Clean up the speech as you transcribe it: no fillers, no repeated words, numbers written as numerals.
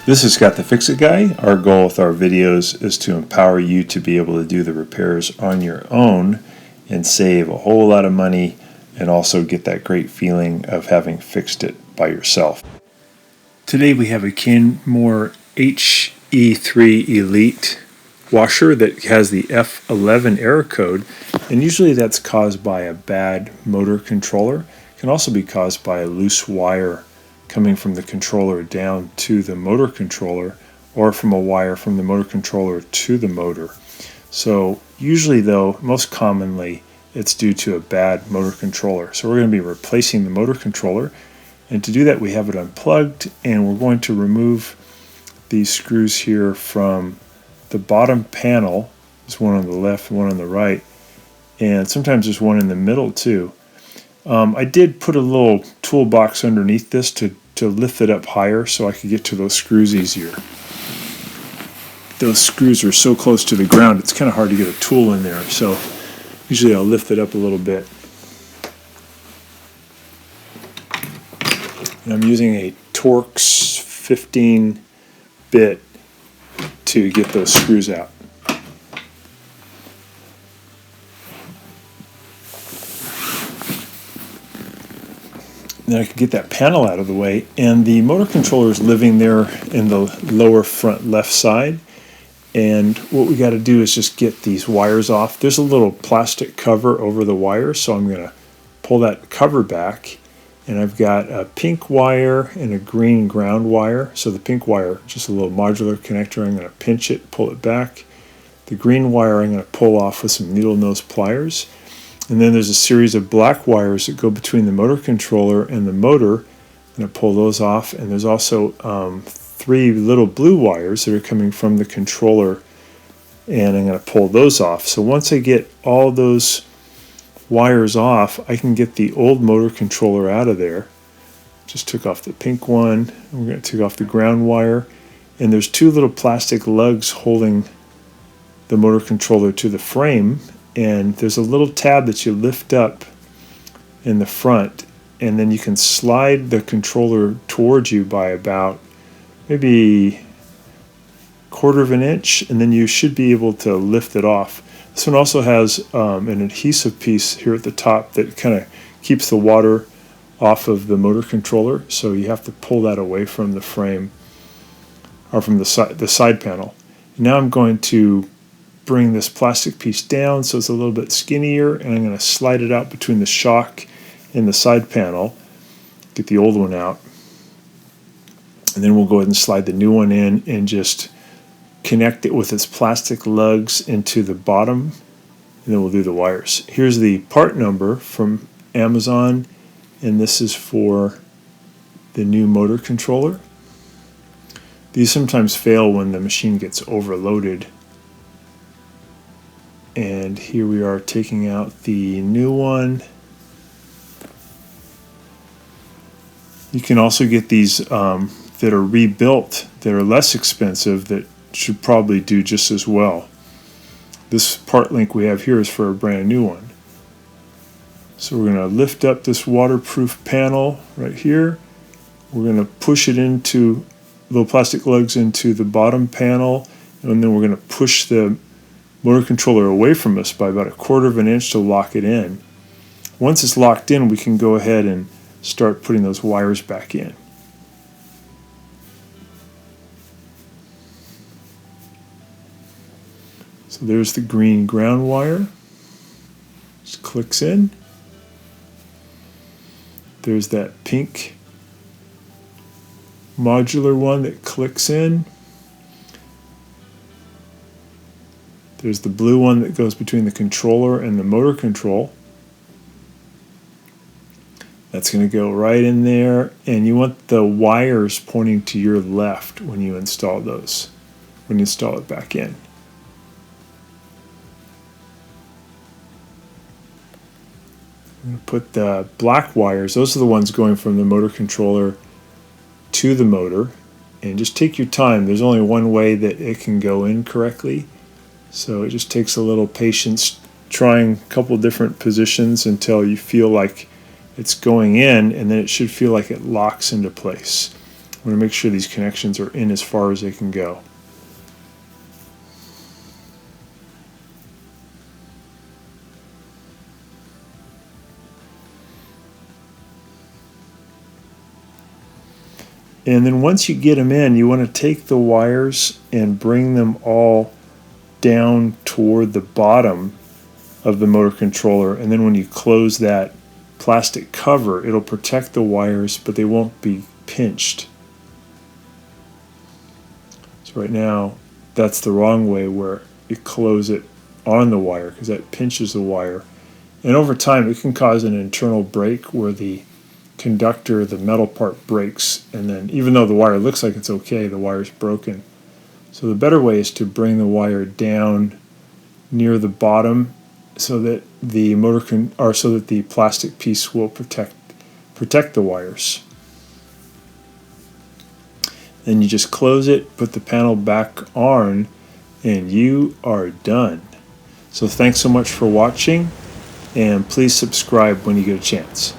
This is Scott the Fix-It Guy. Our goal with our videos is to empower you to be able to do the repairs on your own and save a whole lot of money and also get that great feeling of having fixed it by yourself. Today we have a Kenmore HE3 Elite washer that has the F-11 error code, and usually that's caused by a bad motor controller. It can also be caused by a loose wire coming from the controller down to the motor controller, or from a wire from the motor controller to the motor. So usually though, most commonly, it's due to a bad motor controller. So we're going to be replacing the motor controller, and to do that we have it unplugged, and we're going to remove these screws here from the bottom panel. There's one on the left, one on the right, and sometimes there's one in the middle too. I did put a little toolbox underneath this to lift it up higher so I could get to those screws easier. Those screws are so close to the ground it's kind of hard to get a tool in there, so usually I'll lift it up a little bit. And I'm using a Torx 15 bit to get those screws out. Then I can get that panel out of the way, and the motor controller is living there in the lower front left side, and what we got to do is just get these wires off. There's a little plastic cover over the wire, so I'm going to pull that cover back, and I've got a pink wire and a green ground wire. So the pink wire, just a little modular connector, I'm going to pinch it, pull it back. The green wire I'm going to pull off with some needle nose pliers. And then there's a series of black wires that go between the motor controller and the motor. I'm going to pull those off. And there's also 3 little blue wires that are coming from the controller, and I'm going to pull those off. So once I get all those wires off, I can get the old motor controller out of there. Just took off the pink one. We're going to take off the ground wire. And there's 2 little plastic lugs holding the motor controller to the frame. And there's a little tab that you lift up in the front, and then you can slide the controller towards you by about maybe 1/4 of an inch, and then you should be able to lift it off. This one also has an adhesive piece here at the top that kind of keeps the water off of the motor controller, so you have to pull that away from the frame, or from the side panel. Now I'm going to bring this plastic piece down so it's a little bit skinnier, and I'm going to slide it out between the shock and the side panel, get the old one out, and then we'll go ahead and slide the new one in and just connect it with its plastic lugs into the bottom, and then we'll do the wires. Here's the part number from Amazon, and this is for the new motor controller. These sometimes fail when the machine gets overloaded. And here we are taking out the new one. You can also get these that are rebuilt, that are less expensive, that should probably do just as well. This part link we have here is for a brand new one. So we're going to lift up this waterproof panel right here. We're going to push it into little plastic lugs into the bottom panel, and then we're going to push the motor controller away from us by about 1/4 of an inch to lock it in. Once it's locked in, we can go ahead and start putting those wires back in. So there's the green ground wire. Just clicks in. There's that pink modular one that clicks in. There's the blue one that goes between the controller and the motor control. That's going to go right in there, and you want the wires pointing to your left when you install those, when you install it back in. I'm going to put the black wires, those are the ones going from the motor controller to the motor, and just take your time. There's only one way that it can go in correctly. So it just takes a little patience, trying a couple different positions until you feel like it's going in, and then it should feel like it locks into place. I want to make sure these connections are in as far as they can go. And then once you get them in, you want to take the wires and bring them all down toward the bottom of the motor controller. And then when you close that plastic cover, it'll protect the wires, but they won't be pinched. So right now, that's the wrong way, where you close it on the wire, because that pinches the wire. And over time, it can cause an internal break where the conductor, the metal part, breaks, and then even though the wire looks like it's okay, the wire's broken. So the better way is to bring the wire down near the bottom so that the so that the plastic piece will protect the wires. Then you just close it, put the panel back on, and you are done. So thanks so much for watching, and please subscribe when you get a chance.